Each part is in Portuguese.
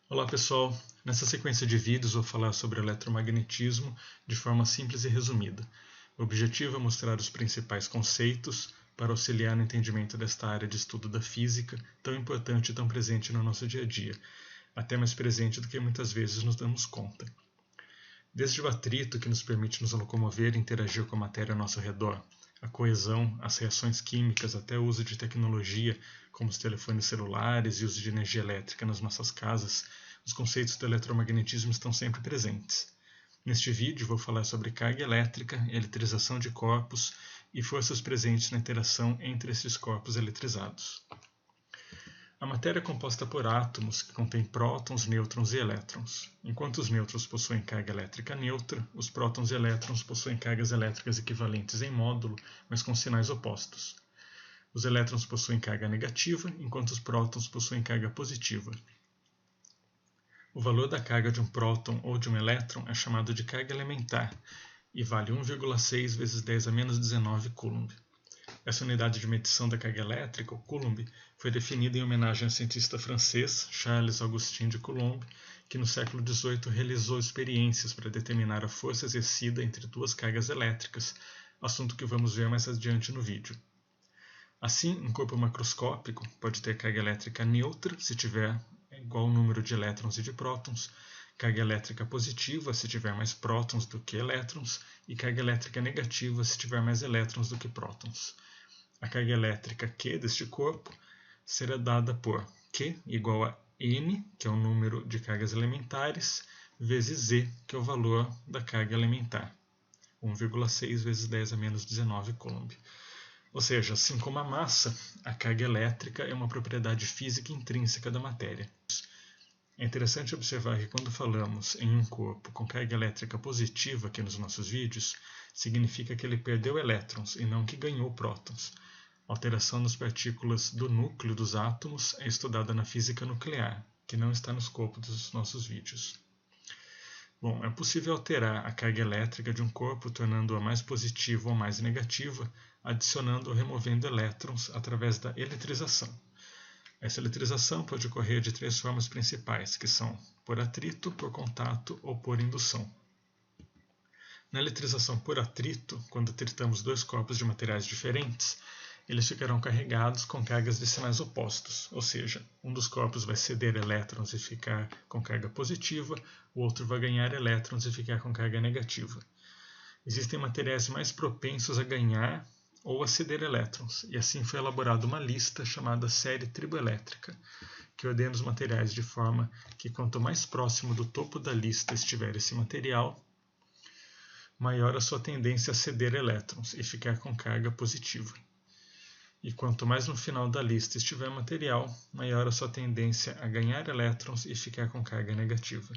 Olá pessoal, nessa sequência de vídeos vou falar sobre eletromagnetismo de forma simples e resumida. O objetivo é mostrar os principais conceitos para auxiliar no entendimento desta área de estudo da física, tão importante e tão presente no nosso dia a dia, até mais presente do que muitas vezes nos damos conta. Desde o atrito que nos permite nos locomover e interagir com a matéria ao nosso redor, a coesão, as reações químicas, até o uso de tecnologia, como os telefones celulares e o uso de energia elétrica nas nossas casas, os conceitos do eletromagnetismo estão sempre presentes. Neste vídeo vou falar sobre carga elétrica, eletrização de corpos e forças presentes na interação entre esses corpos eletrizados. A matéria é composta por átomos que contêm prótons, nêutrons e elétrons. Enquanto os nêutrons possuem carga elétrica neutra, os prótons e elétrons possuem cargas elétricas equivalentes em módulo, mas com sinais opostos. Os elétrons possuem carga negativa, enquanto os prótons possuem carga positiva. O valor da carga de um próton ou de um elétron é chamado de carga elementar e vale 1,6 vezes 10 a menos 19 Coulomb. Essa unidade de medição da carga elétrica, o Coulomb, foi definida em homenagem ao cientista francês Charles Augustin de Coulomb, que no século XVIII realizou experiências para determinar a força exercida entre duas cargas elétricas, assunto que vamos ver mais adiante no vídeo. Assim, um corpo macroscópico pode ter carga elétrica neutra, se tiver igual ao número de elétrons e de prótons, carga elétrica positiva, se tiver mais prótons do que elétrons, e carga elétrica negativa, se tiver mais elétrons do que prótons. A carga elétrica Q deste corpo será dada por Q igual a N, que é o número de cargas elementares, vezes Z, que é o valor da carga elementar, 1,6 vezes 10 a menos 19 Coulomb. Ou seja, assim como a massa, a carga elétrica é uma propriedade física intrínseca da matéria. É interessante observar que quando falamos em um corpo com carga elétrica positiva aqui nos nossos vídeos, significa que ele perdeu elétrons e não que ganhou prótons. A alteração nas partículas do núcleo dos átomos é estudada na física nuclear, que não está no escopo dos nossos vídeos. Bom, é possível alterar a carga elétrica de um corpo tornando-a mais positiva ou mais negativa, adicionando ou removendo elétrons através da eletrização. Essa eletrização pode ocorrer de três formas principais, que são por atrito, por contato ou por indução. Na eletrização por atrito, quando atritamos dois corpos de materiais diferentes, eles ficarão carregados com cargas de sinais opostos, ou seja, um dos corpos vai ceder elétrons e ficar com carga positiva, o outro vai ganhar elétrons e ficar com carga negativa. Existem materiais mais propensos a ganhar ou a ceder elétrons, e assim foi elaborada uma lista chamada série triboelétrica, que ordena os materiais de forma que quanto mais próximo do topo da lista estiver esse material, maior a sua tendência a ceder elétrons e ficar com carga positiva. E quanto mais no final da lista estiver material, maior a sua tendência a ganhar elétrons e ficar com carga negativa.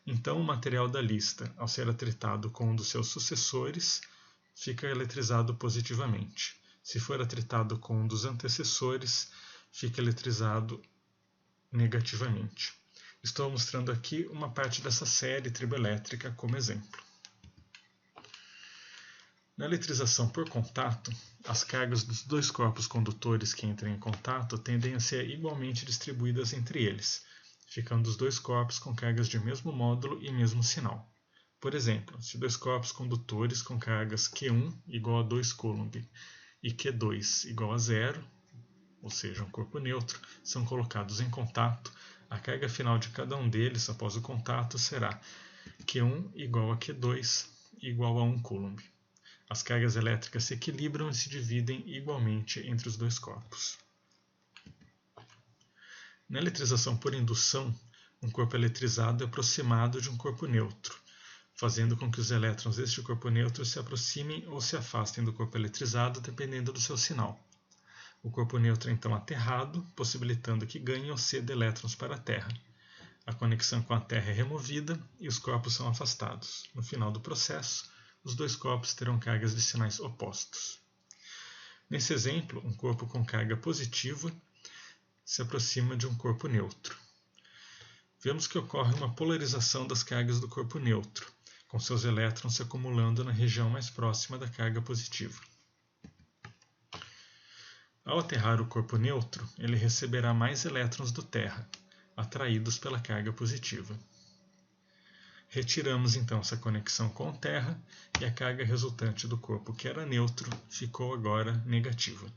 Então, o material da lista, ao ser atritado com um dos seus sucessores, fica eletrizado positivamente. Se for atritado com um dos antecessores, fica eletrizado negativamente. Estou mostrando aqui uma parte dessa série triboelétrica como exemplo. Na eletrização por contato, as cargas dos dois corpos condutores que entram em contato tendem a ser igualmente distribuídas entre eles, ficando os dois corpos com cargas de mesmo módulo e mesmo sinal. Por exemplo, se dois corpos condutores com cargas Q1 igual a 2 Coulomb e Q2 igual a 0, ou seja, um corpo neutro, são colocados em contato, a carga final de cada um deles após o contato será Q1 igual a Q2 igual a 1 Coulomb. As cargas elétricas se equilibram e se dividem igualmente entre os dois corpos. Na eletrização por indução, um corpo eletrizado é aproximado de um corpo neutro, fazendo com que os elétrons deste corpo neutro se aproximem ou se afastem do corpo eletrizado dependendo do seu sinal. O corpo neutro é então aterrado, possibilitando que ganhe ou ceda elétrons para a Terra. A conexão com a Terra é removida e os corpos são afastados. No final do processo, os dois corpos terão cargas de sinais opostos. Nesse exemplo, um corpo com carga positiva se aproxima de um corpo neutro. Vemos que ocorre uma polarização das cargas do corpo neutro, com seus elétrons se acumulando na região mais próxima da carga positiva. Ao aterrar o corpo neutro, ele receberá mais elétrons do Terra. atraídos pela carga positiva. Retiramos então essa conexão com a Terra e a carga resultante do corpo, que era neutro, ficou agora negativa.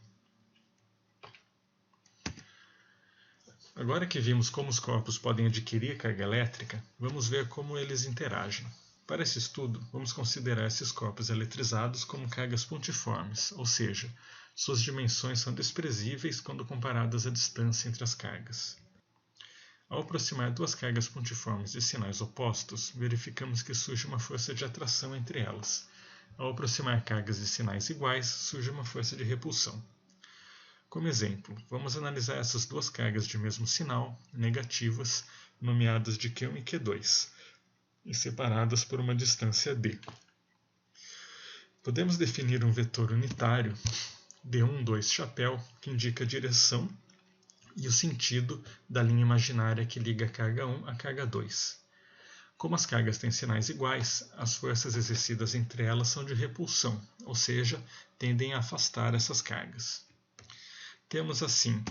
Agora que vimos como os corpos podem adquirir carga elétrica, vamos ver como eles interagem. Para esse estudo, vamos considerar esses corpos eletrizados como cargas pontiformes, ou seja, suas dimensões são desprezíveis quando comparadas à distância entre as cargas. Ao aproximar duas cargas pontiformes de sinais opostos, verificamos que surge uma força de atração entre elas. Ao aproximar cargas de sinais iguais, surge uma força de repulsão. Como exemplo, vamos analisar essas duas cargas de mesmo sinal, negativas, nomeadas de Q1 e Q2, e separadas por uma distância d. Podemos definir um vetor unitário, D1,2 chapéu, que indica a direção e o sentido da linha imaginária que liga a carga 1 à carga 2. Como as cargas têm sinais iguais, as forças exercidas entre elas são de repulsão, ou seja, tendem a afastar essas cargas. Temos assim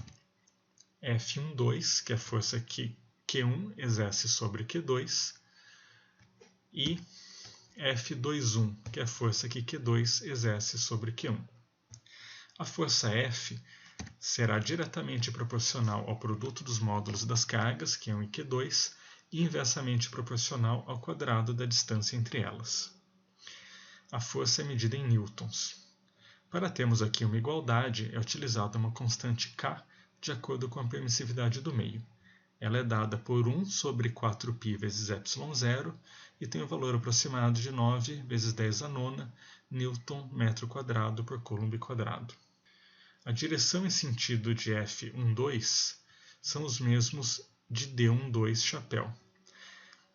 F12, que é a força que Q1 exerce sobre Q2, e F21, que é a força que Q2 exerce sobre Q1. A força F será diretamente proporcional ao produto dos módulos das cargas, Q1 e Q2, e inversamente proporcional ao quadrado da distância entre elas. A força é medida em newtons. Para termos aqui uma igualdade, é utilizada uma constante K de acordo com a permissividade do meio. Ela é dada por 1 sobre 4π vezes ε0 e tem o valor aproximado de 9 vezes 10 a nona newton metro quadrado por coulomb quadrado. A direção e sentido de F12 são os mesmos de D12 chapéu.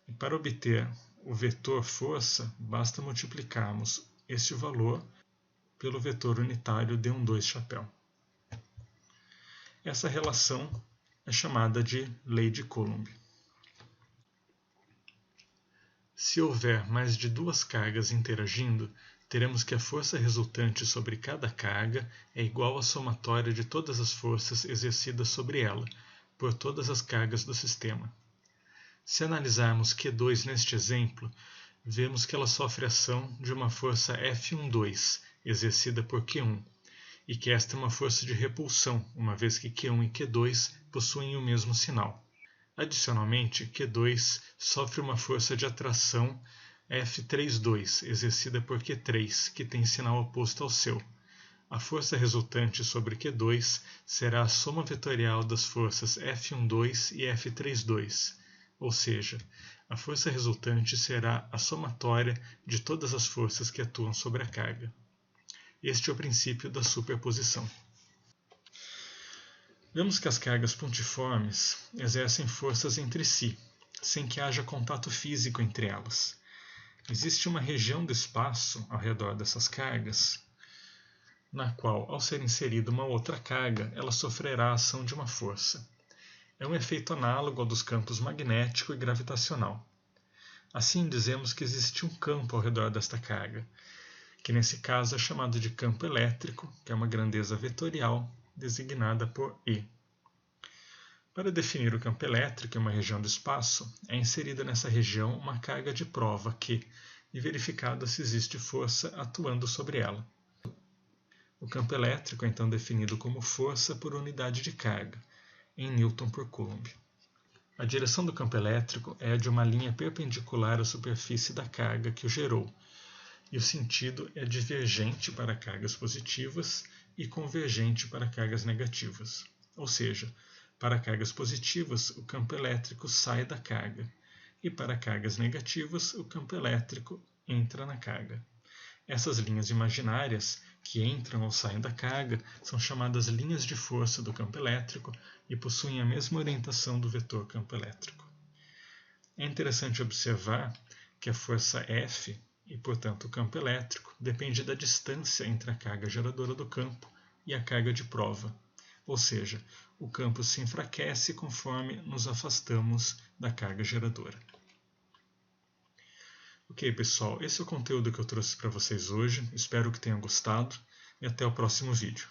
E para obter o vetor força, basta multiplicarmos este valor pelo vetor unitário D12 chapéu. Essa relação é chamada de lei de Coulomb. Se houver mais de duas cargas interagindo, teremos que a força resultante sobre cada carga é igual à somatória de todas as forças exercidas sobre ela, por todas as cargas do sistema. Se analisarmos Q2 neste exemplo, vemos que ela sofre ação de uma força F12, exercida por Q1, e que esta é uma força de repulsão, uma vez que Q1 e Q2 possuem o mesmo sinal. Adicionalmente, Q2 sofre uma força de atração F32, exercida por Q3, que tem sinal oposto ao seu. A força resultante sobre Q2 será a soma vetorial das forças F12 e F32, ou seja, a força resultante será a somatória de todas as forças que atuam sobre a carga. Este é o princípio da superposição. Vemos que as cargas pontiformes exercem forças entre si, sem que haja contato físico entre elas. Existe uma região do espaço ao redor dessas cargas, na qual, ao ser inserida uma outra carga, ela sofrerá a ação de uma força. É um efeito análogo ao dos campos magnético e gravitacional. Assim, dizemos que existe um campo ao redor desta carga, que nesse caso é chamado de campo elétrico, que é uma grandeza vetorial, designada por E. Para definir o campo elétrico em uma região do espaço, é inserida nessa região uma carga de prova Q e verificada se existe força atuando sobre ela. O campo elétrico é então definido como força por unidade de carga, em Newton por Coulomb. A direção do campo elétrico é a de uma linha perpendicular à superfície da carga que o gerou, e o sentido é divergente para cargas positivas e convergente para cargas negativas. Ou seja, para cargas positivas, o campo elétrico sai da carga, e para cargas negativas, o campo elétrico entra na carga. Essas linhas imaginárias, que entram ou saem da carga, são chamadas linhas de força do campo elétrico e possuem a mesma orientação do vetor campo elétrico. É interessante observar que a força F, e portanto o campo elétrico, depende da distância entre a carga geradora do campo e a carga de prova, ou seja, o campo se enfraquece conforme nos afastamos da carga geradora. Ok, pessoal, esse é o conteúdo que eu trouxe para vocês hoje, espero que tenham gostado e até o próximo vídeo.